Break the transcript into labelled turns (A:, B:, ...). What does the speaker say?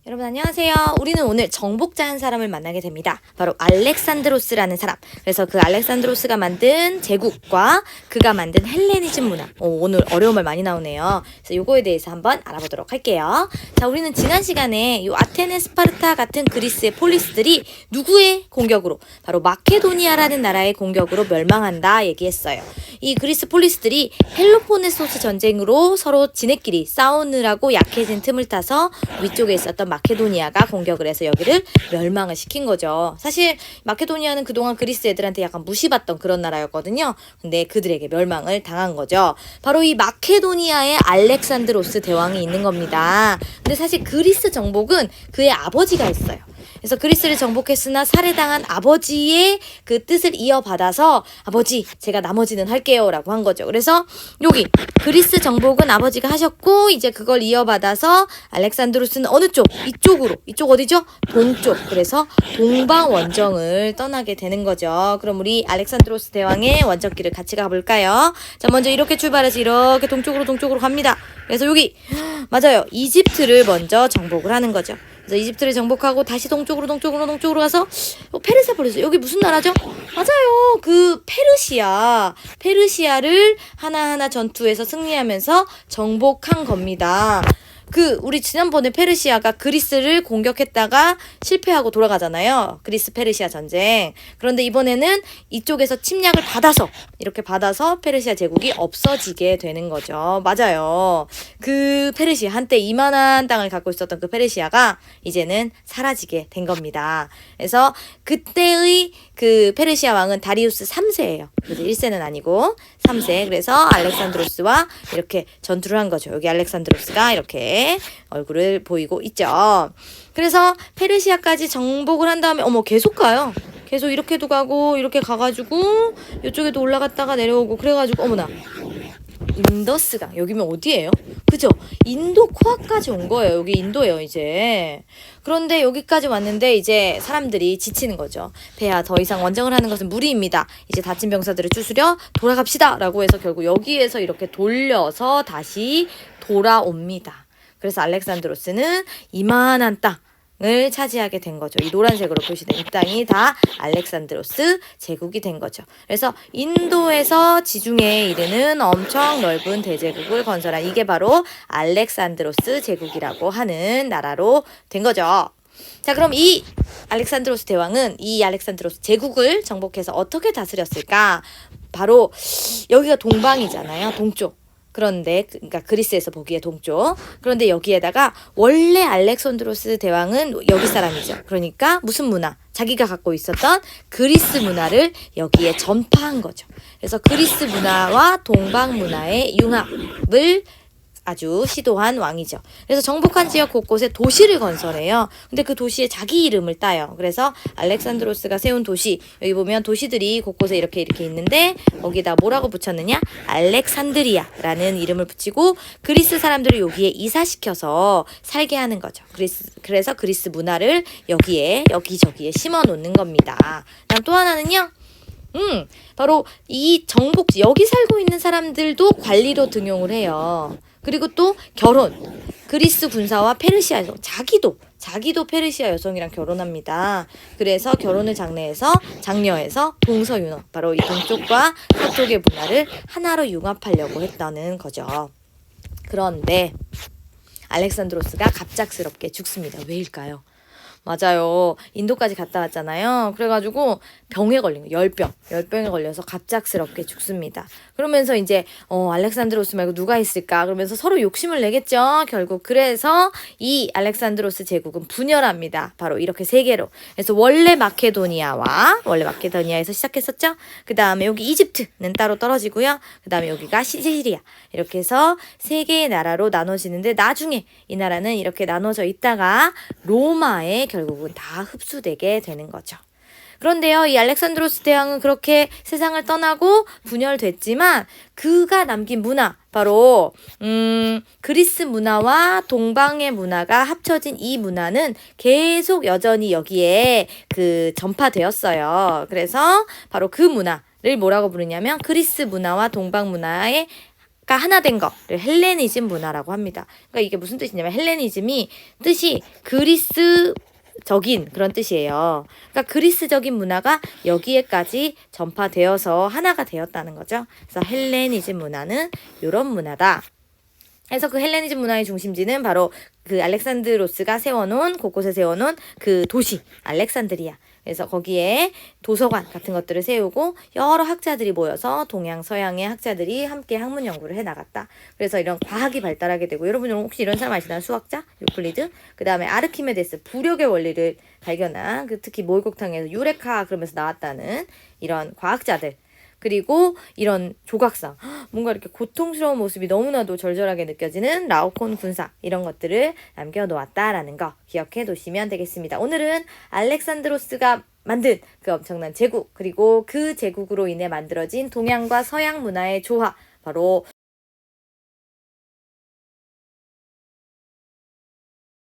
A: 여러분 안녕하세요. 우리는 오늘 정복자 한 사람을 만나게 됩니다. 바로 알렉산드로스라는 사람. 그래서 그 알렉산드로스가 만든 제국과 그가 만든 헬레니즘 문화. 오늘 어려운 말 많이 나오네요. 그래서 요거에 대해서 한번 알아보도록 할게요. 자, 우리는 지난 시간에 요 아테네, 스파르타 같은 그리스의 폴리스들이 누구의 공격으로? 바로 마케도니아라는 나라의 공격으로 멸망한다 얘기했어요. 이 그리스 폴리스들이 헬로포네소스 전쟁으로 서로 지네끼리 싸우느라고 약해진 틈을 타서 위쪽에 있었던 마케도니아가 공격을 해서 여기를 멸망을 시킨 거죠. 사실 마케도니아는 그동안 그리스 애들한테 약간 무시받던 그런 나라였거든요. 근데 그들에게 멸망을 당한 거죠. 바로 이 마케도니아의 알렉산드로스 대왕이 있는 겁니다. 근데 사실 그리스 정복은 그의 아버지가 했어요. 그래서 그리스를 정복했으나 살해당한 아버지의 그 뜻을 이어받아서 아버지 제가 나머지는 할게요 라고 한 거죠. 그래서 여기 그리스 정복은 아버지가 하셨고 이제 그걸 이어받아서 알렉산드로스는 어느 쪽? 이쪽으로. 이쪽 어디죠? 동쪽. 그래서 동방 원정을 떠나게 되는 거죠. 그럼 우리 알렉산드로스 대왕의 원정길을 같이 가볼까요? 자, 먼저 이렇게 출발해서 이렇게 동쪽으로 갑니다. 그래서 여기 맞아요. 이집트를 먼저 정복을 하는 거죠. 그래서 이집트를 정복하고 다시 동쪽으로 가서 페르세폴리스 여기 무슨 나라죠? 맞아요. 그 페르시아를 하나하나 전투에서 승리하면서 정복한 겁니다. 우리 지난번에 페르시아가 그리스를 공격했다가 실패하고 돌아가잖아요. 그리스 페르시아 전쟁. 그런데 이번에는 이쪽에서 침략을 이렇게 받아서 페르시아 제국이 없어지게 되는 거죠. 맞아요. 그 페르시아, 한때 이만한 땅을 갖고 있었던 그 페르시아가 이제는 사라지게 된 겁니다. 그래서 그때의 그 페르시아 왕은 다리우스 3세예요. 그래서 1세는 아니고 3세. 그래서 알렉산드로스와 이렇게 전투를 한 거죠. 여기 알렉산드로스가 이렇게 얼굴을 보이고 있죠. 그래서 페르시아까지 정복을 한 다음에 계속 가요. 계속 이렇게도 가고 이렇게 가가지고 이쪽에도 올라갔다가 내려오고 그래가지고 어머나 인더스강 여기면 어디예요? 그죠? 인도 코앞까지 온 거예요. 여기 인도예요 이제. 그런데 여기까지 왔는데 이제 사람들이 지치는 거죠. 폐하 더 이상 원정을 하는 것은 무리입니다. 이제 다친 병사들을 추스려 돌아갑시다 라고 해서 결국 여기에서 이렇게 돌려서 다시 돌아옵니다. 그래서 알렉산드로스는 이만한 땅을 차지하게 된 거죠. 이 노란색으로 표시된 이 땅이 다 알렉산드로스 제국이 된 거죠. 그래서 인도에서 지중해에 이르는 엄청 넓은 대제국을 건설한 이게 바로 알렉산드로스 제국이라고 하는 나라로 된 거죠. 자, 그럼 이 알렉산드로스 대왕은 이 알렉산드로스 제국을 정복해서 어떻게 다스렸을까? 바로 여기가 동방이잖아요. 동쪽. 그런데 그러니까 그리스에서 보기에 동쪽. 그런데 여기에다가 원래 알렉산드로스 대왕은 여기 사람이죠. 그러니까 무슨 문화? 자기가 갖고 있었던 그리스 문화를 여기에 전파한 거죠. 그래서 그리스 문화와 동방 문화의 융합을 아주 시도한 왕이죠. 그래서 정복한 지역 곳곳에 도시를 건설해요. 근데 그 도시에 자기 이름을 따요. 그래서 알렉산드로스가 세운 도시, 여기 보면 도시들이 곳곳에 이렇게 있는데 거기다 뭐라고 붙였느냐? 알렉산드리아라는 이름을 붙이고 그리스 사람들을 여기에 이사시켜서 살게 하는 거죠. 그래서 그리스 문화를 여기저기에 심어 놓는 겁니다. 다음 또 하나는요. 바로 이 정복지, 여기 살고 있는 사람들도 관리로 등용을 해요. 그리고 또 결혼. 그리스 군사와 페르시아 여성. 자기도 페르시아 여성이랑 결혼합니다. 그래서 결혼을 장려해서 동서융합. 바로 이 동쪽과 서쪽의 문화를 하나로 융합하려고 했다는 거죠. 그런데 알렉산드로스가 갑작스럽게 죽습니다. 왜일까요? 맞아요. 인도까지 갔다 왔잖아요. 그래가지고 병에 걸린 거예요. 열병에 걸려서 갑작스럽게 죽습니다. 그러면서 이제 알렉산드로스 말고 누가 있을까? 그러면서 서로 욕심을 내겠죠. 결국 그래서 이 알렉산드로스 제국은 분열합니다. 바로 이렇게 세 개로. 그래서 원래 마케도니아에서 시작했었죠. 그 다음에 여기 이집트는 따로 떨어지고요. 그 다음에 여기가 시리아. 이렇게 해서 세 개의 나라로 나눠지는데 나중에 이 나라는 이렇게 나눠져 있다가 로마에 결국은 다 흡수되게 되는 거죠. 그런데요, 이 알렉산드로스 대왕은 그렇게 세상을 떠나고 분열됐지만 그가 남긴 문화, 바로 그리스 문화와 동방의 문화가 합쳐진 이 문화는 계속 여전히 여기에 전파되었어요. 그래서 바로 그 문화를 뭐라고 부르냐면 그리스 문화와 동방 문화의 하나 된 거를 헬레니즘 문화라고 합니다. 그러니까 이게 무슨 뜻이냐면 헬레니즘이 뜻이 그리스적인 그런 뜻이에요. 그러니까 그리스적인 문화가 여기에까지 전파되어서 하나가 되었다는 거죠. 그래서 헬레니즘 문화는 이런 문화다. 그래서 그 헬레니즘 문화의 중심지는 바로 그 알렉산드로스가 곳곳에 세워놓은 그 도시 알렉산드리아. 그래서 거기에 도서관 같은 것들을 세우고 여러 학자들이 모여서 동양 서양의 학자들이 함께 학문 연구를 해 나갔다. 그래서 이런 과학이 발달하게 되고, 여러분 혹시 이런 사람 아시나요? 수학자 유클리드, 그 다음에 아르키메데스, 부력의 원리를 발견한 그 특히 목욕탕에서 유레카 그러면서 나왔다는 이런 과학자들, 그리고 이런 조각상, 뭔가 이렇게 고통스러운 모습이 너무나도 절절하게 느껴지는 라오콘 군사, 이런 것들을 남겨놓았다라는 거 기억해 두시면 되겠습니다. 오늘은 알렉산드로스가 만든 그 엄청난 제국, 그리고 그 제국으로 인해 만들어진 동양과 서양 문화의 조화, 바로